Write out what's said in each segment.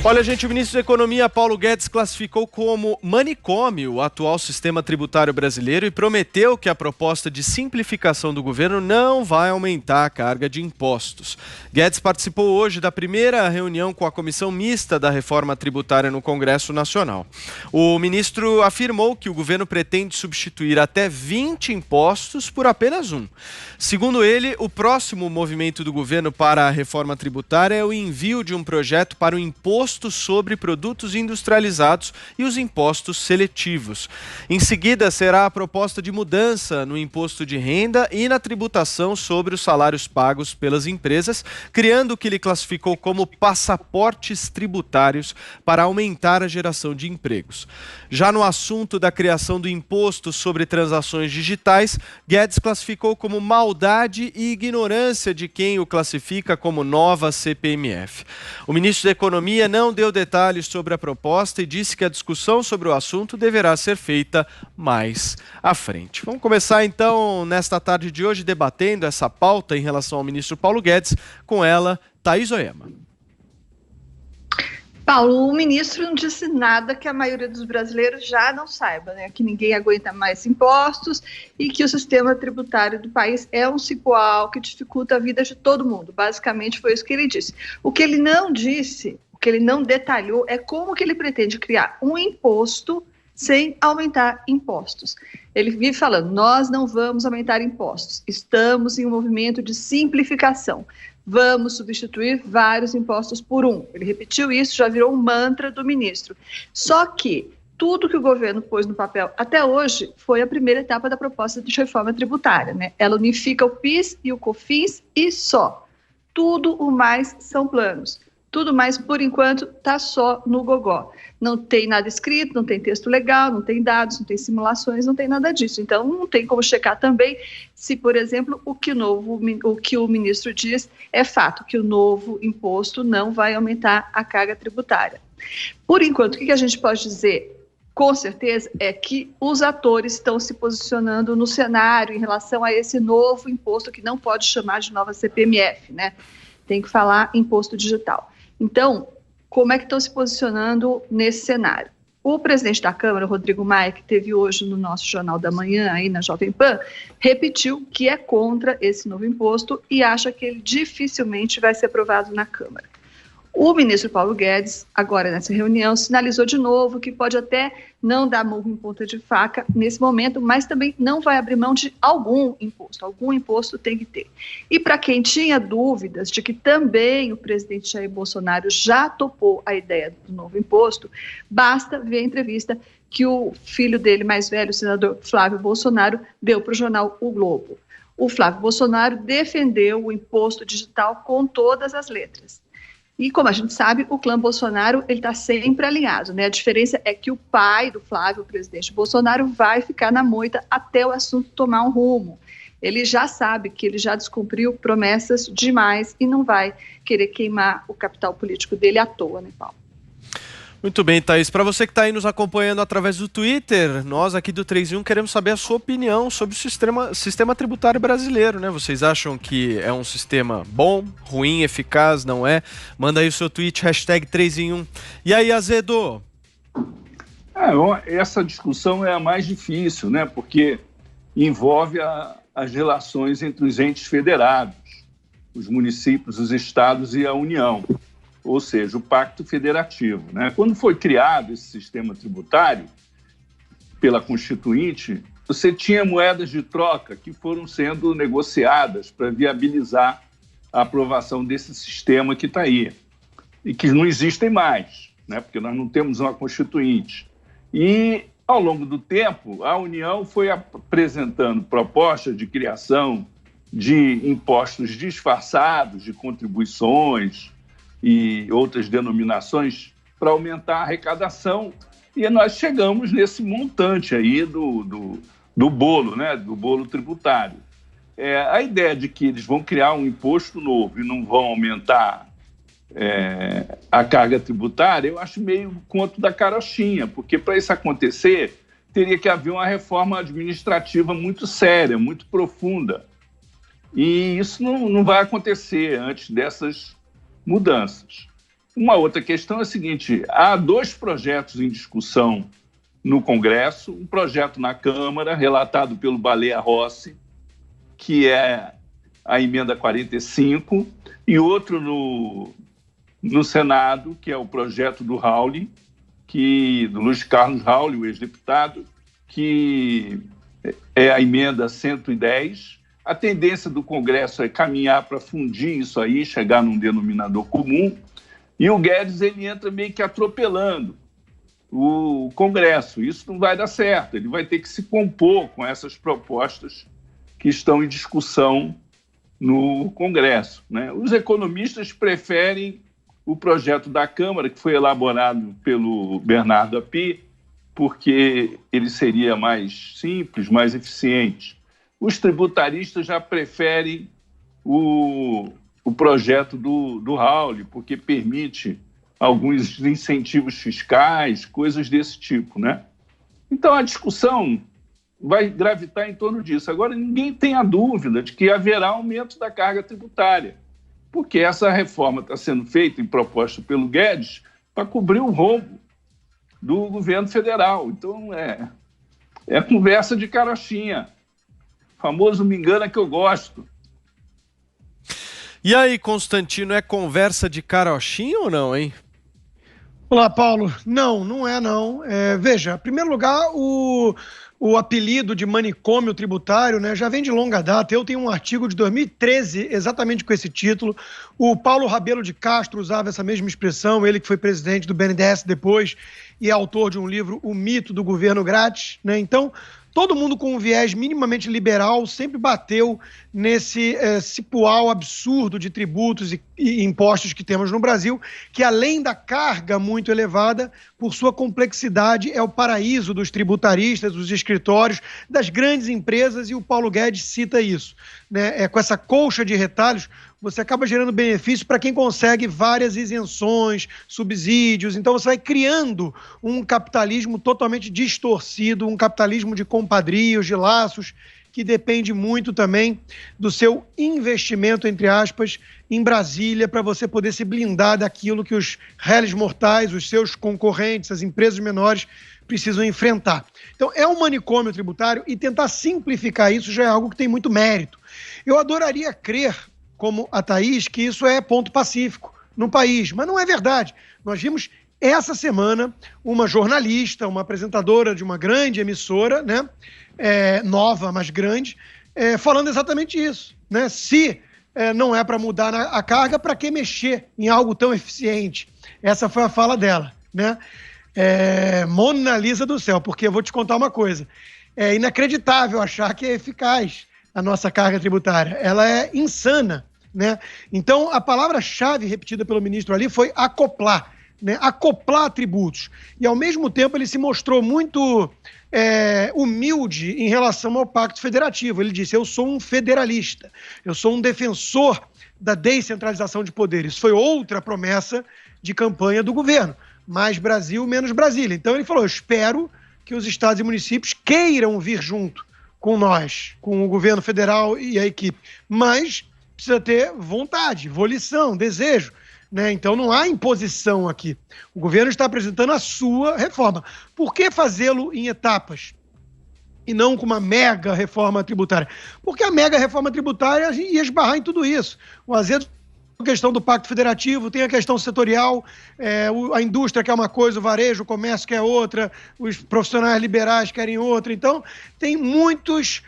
Olha, gente, o ministro da Economia, Paulo Guedes, classificou como manicômio o atual sistema tributário brasileiro e prometeu que a proposta de simplificação do governo não vai aumentar a carga de impostos. Guedes participou hoje da primeira reunião com a Comissão Mista da Reforma Tributária no Congresso Nacional. O ministro afirmou que o governo pretende substituir até 20 impostos por apenas um. Segundo ele, o próximo movimento do governo para a reforma tributária é o envio de um projeto para o imposto sobre produtos industrializados e os impostos seletivos. Em seguida, será a proposta de mudança no imposto de renda e na tributação sobre os salários pagos pelas empresas, criando o que ele classificou como passaportes tributários para aumentar a geração de empregos. Já no assunto da criação do imposto sobre transações digitais, Guedes classificou como maldade e ignorância de quem o classifica como nova CPMF. O ministro da Economia não deu detalhes sobre a proposta e disse que a discussão sobre o assunto deverá ser feita mais à frente. Vamos começar então nesta tarde de hoje debatendo essa pauta em relação ao ministro Paulo Guedes, com ela, Thaís Oema. Paulo, o ministro não disse nada que a maioria dos brasileiros já não saiba, né? Que ninguém aguenta mais impostos e que o sistema tributário do país é um cipoal que dificulta a vida de todo mundo. Basicamente foi isso que ele disse. O que ele não disse, o que ele não detalhou é como que ele pretende criar um imposto sem aumentar impostos. Ele vive falando, nós não vamos aumentar impostos, estamos em um movimento de simplificação. Vamos substituir vários impostos por um. Ele repetiu isso, já virou um mantra do ministro. Só que tudo que o governo pôs no papel até hoje foi a primeira etapa da proposta de reforma tributária, né? Ela unifica o PIS e o COFINS e só. Tudo o mais são planos. Tudo mais, por enquanto, está só no gogó. Não tem nada escrito, não tem texto legal, não tem dados, não tem simulações, não tem nada disso. Então, não tem como checar também se, por exemplo, o que o ministro diz é fato, que o novo imposto não vai aumentar a carga tributária. Por enquanto, o que a gente pode dizer? Com certeza, é que os atores estão se posicionando no cenário em relação a esse novo imposto, que não pode chamar de nova CPMF, né? Tem que falar imposto digital. Então, como é que estão se posicionando nesse cenário? O presidente da Câmara, Rodrigo Maia, que esteve hoje no nosso Jornal da Manhã, aí na Jovem Pan, repetiu que é contra esse novo imposto e acha que ele dificilmente vai ser aprovado na Câmara. O ministro Paulo Guedes, agora nessa reunião, sinalizou de novo que pode até não dar murro em ponta de faca nesse momento, mas também não vai abrir mão de algum imposto tem que ter. E para quem tinha dúvidas de que também o presidente Jair Bolsonaro já topou a ideia do novo imposto, basta ver a entrevista que o filho dele mais velho, o senador Flávio Bolsonaro, deu para o jornal O Globo. O Flávio Bolsonaro defendeu o imposto digital com todas as letras. E, como a gente sabe, o clã Bolsonaro está sempre alinhado, né? A diferença é que o pai do Flávio, o presidente Bolsonaro, vai ficar na moita até o assunto tomar um rumo. Ele já sabe que ele já descumpriu promessas demais e não vai querer queimar o capital político dele à toa, né, Paulo? Muito bem, Thaís. Para você que está aí nos acompanhando através do Twitter, nós aqui do 3 em 1 queremos saber a sua opinião sobre o sistema tributário brasileiro, né? Vocês acham que é um sistema bom, ruim, eficaz, não é? Manda aí o seu tweet, hashtag 3 em 1. E aí, Azedo? Essa discussão é a mais difícil, né? Porque envolve as relações entre os entes federados, os municípios, os estados e a União. Ou seja, o Pacto Federativo, né? Quando foi criado esse sistema tributário pela Constituinte, você tinha moedas de troca que foram sendo negociadas para viabilizar a aprovação desse sistema que está aí e que não existem mais, né? Porque nós não temos uma Constituinte. E, ao longo do tempo, a União foi apresentando propostas de criação de impostos disfarçados, de contribuições e outras denominações para aumentar a arrecadação, e nós chegamos nesse montante aí do bolo, né, do bolo tributário. A ideia de que eles vão criar um imposto novo e não vão aumentar a carga tributária, eu acho meio conto da carochinha, porque para isso acontecer, teria que haver uma reforma administrativa muito séria, muito profunda, e isso não vai acontecer antes dessas mudanças. Uma outra questão é a seguinte: há 2 projetos em discussão no Congresso, um projeto na Câmara, relatado pelo Baleia Rossi, que é a emenda 45, e outro no Senado, que é o projeto do Rauli, do Luiz Carlos Rauli, o ex-deputado, que é a emenda 110. A tendência do Congresso é caminhar para fundir isso aí, chegar num denominador comum, e o Guedes ele entra meio que atropelando o Congresso. Isso não vai dar certo, ele vai ter que se compor com essas propostas que estão em discussão no Congresso, né? Os economistas preferem o projeto da Câmara, que foi elaborado pelo Bernardo Api, porque ele seria mais simples, mais eficiente. Os tributaristas já preferem o projeto do Rauli, porque permite alguns incentivos fiscais, coisas desse tipo, né? Então, a discussão vai gravitar em torno disso. Agora, ninguém tem a dúvida de que haverá aumento da carga tributária, porque essa reforma está sendo feita e proposta pelo Guedes para cobrir o rombo do governo federal. Então, é conversa de carochinha. O famoso me engana que eu gosto. E aí, Constantino, é conversa de carochinha ou não, hein? Olá, Paulo. Não é não. Veja, em primeiro lugar, o apelido de manicômio tributário, né, já vem de longa data. Eu tenho um artigo de 2013 exatamente com esse título. O Paulo Rabelo de Castro usava essa mesma expressão, ele que foi presidente do BNDES depois e é autor de um livro, O Mito do Governo Grátis, né? Então, todo mundo com um viés minimamente liberal sempre bateu nesse cipual absurdo de tributos e impostos que temos no Brasil, que além da carga muito elevada, por sua complexidade, é o paraíso dos tributaristas, dos escritórios, das grandes empresas, e o Paulo Guedes cita isso, né? Com essa colcha de retalhos, você acaba gerando benefício para quem consegue várias isenções, subsídios. Então você vai criando um capitalismo totalmente distorcido, um capitalismo de compadrios, de laços, que depende muito também do seu investimento, entre aspas, em Brasília, para você poder se blindar daquilo que os réis mortais, os seus concorrentes, as empresas menores, precisam enfrentar. Então, é um manicômio tributário, e tentar simplificar isso já é algo que tem muito mérito. Eu adoraria crer, como a Thaís, que isso é ponto pacífico no país, mas não é verdade. Nós vimos essa semana uma jornalista, uma apresentadora de uma grande emissora, né, nova, mas grande, falando exatamente isso, né? Se não é para mudar a carga, para que mexer em algo tão eficiente? Essa foi a fala dela, né? Mona Lisa do céu, porque eu vou te contar uma coisa. É inacreditável achar que é eficaz a nossa carga tributária. Ela é insana, né? Então, a palavra-chave repetida pelo ministro ali foi acoplar, né? Acoplar tributos. E, ao mesmo tempo, ele se mostrou muito humilde em relação ao Pacto Federativo. Ele disse: eu sou um federalista, eu sou um defensor da descentralização de poderes. Isso foi outra promessa de campanha do governo. Mais Brasil, menos Brasília. Então, ele falou: eu espero que os estados e municípios queiram vir junto com nós, com o governo federal e a equipe. Mas precisa ter vontade, volição, desejo, né? Então não há imposição aqui. O governo está apresentando a sua reforma. Por que fazê-lo em etapas e não com uma mega reforma tributária? Porque a mega reforma tributária ia esbarrar em tudo isso. O azedo, a questão do Pacto Federativo, tem a questão setorial, a indústria quer uma coisa, o varejo, o comércio quer outra, os profissionais liberais querem outra. Então, tem muitos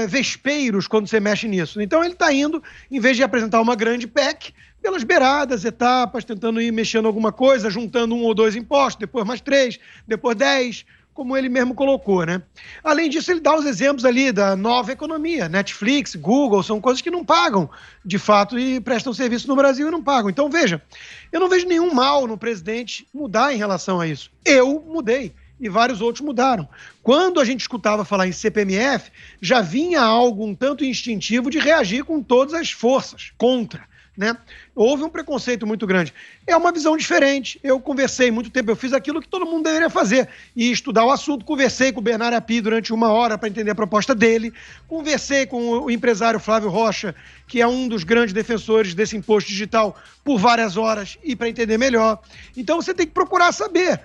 vespeiros quando você mexe nisso. Então, ele está indo, em vez de apresentar uma grande PEC, pelas beiradas, etapas, tentando ir mexendo alguma coisa, juntando 1 ou 2 impostos, depois mais 3, depois 10, como ele mesmo colocou, né? Além disso, ele dá os exemplos ali da nova economia, Netflix, Google, são coisas que não pagam, de fato, e prestam serviço no Brasil e não pagam. Então, veja, eu não vejo nenhum mal no presidente mudar em relação a isso. Eu mudei e vários outros mudaram. Quando a gente escutava falar em CPMF, já vinha algo um tanto instintivo de reagir com todas as forças contra, né? Houve um preconceito muito grande. É uma visão diferente. Eu conversei muito tempo, eu fiz aquilo que todo mundo deveria fazer, e estudar o assunto. Conversei com o Bernardo Api durante 1 hora para entender a proposta dele. Conversei com o empresário Flávio Rocha, que é um dos grandes defensores desse imposto digital, por várias horas, e para entender melhor. Então você tem que procurar saber.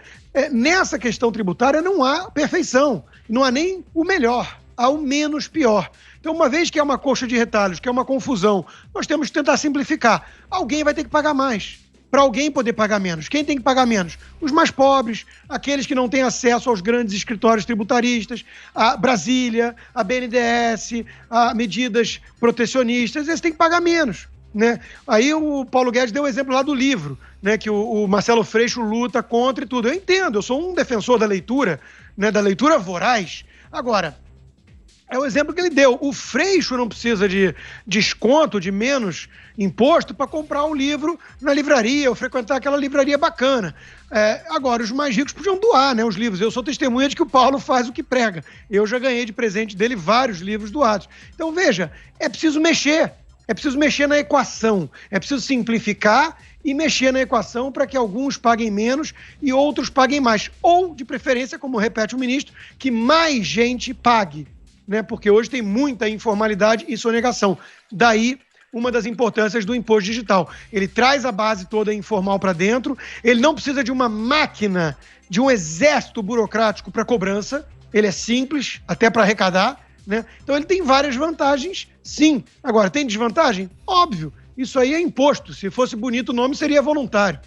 Nessa questão tributária não há perfeição, não há nem o melhor, há o menos pior. Então, uma vez que é uma coxa de retalhos, que é uma confusão, nós temos que tentar simplificar. Alguém vai ter que pagar mais, para alguém poder pagar menos. Quem tem que pagar menos? Os mais pobres, aqueles que não têm acesso aos grandes escritórios tributaristas, a Brasília, a BNDES, a medidas protecionistas, eles têm que pagar menos, né? Aí o Paulo Guedes deu o exemplo lá do livro, né, que o Marcelo Freixo luta contra e tudo. Eu entendo, eu sou um defensor da leitura, né, da leitura voraz. Agora, é o exemplo que ele deu. O Freixo não precisa de desconto, de menos imposto para comprar um livro na livraria ou frequentar aquela livraria bacana. Agora, os mais ricos podiam doar, né, os livros. Eu sou testemunha de que o Paulo faz o que prega. Eu já ganhei de presente dele vários livros doados. Então, veja, é preciso mexer. É preciso mexer na equação. É preciso simplificar e mexer na equação para que alguns paguem menos e outros paguem mais. Ou, de preferência, como repete o ministro, que mais gente pague, né? Porque hoje tem muita informalidade e sonegação. Daí uma das importâncias do imposto digital. Ele traz a base toda informal para dentro, ele não precisa de uma máquina, de um exército burocrático para cobrança, ele é simples, até para arrecadar, né? Então ele tem várias vantagens, sim. Agora, tem desvantagem? Óbvio. Isso aí é imposto. Se fosse bonito o nome, seria voluntário.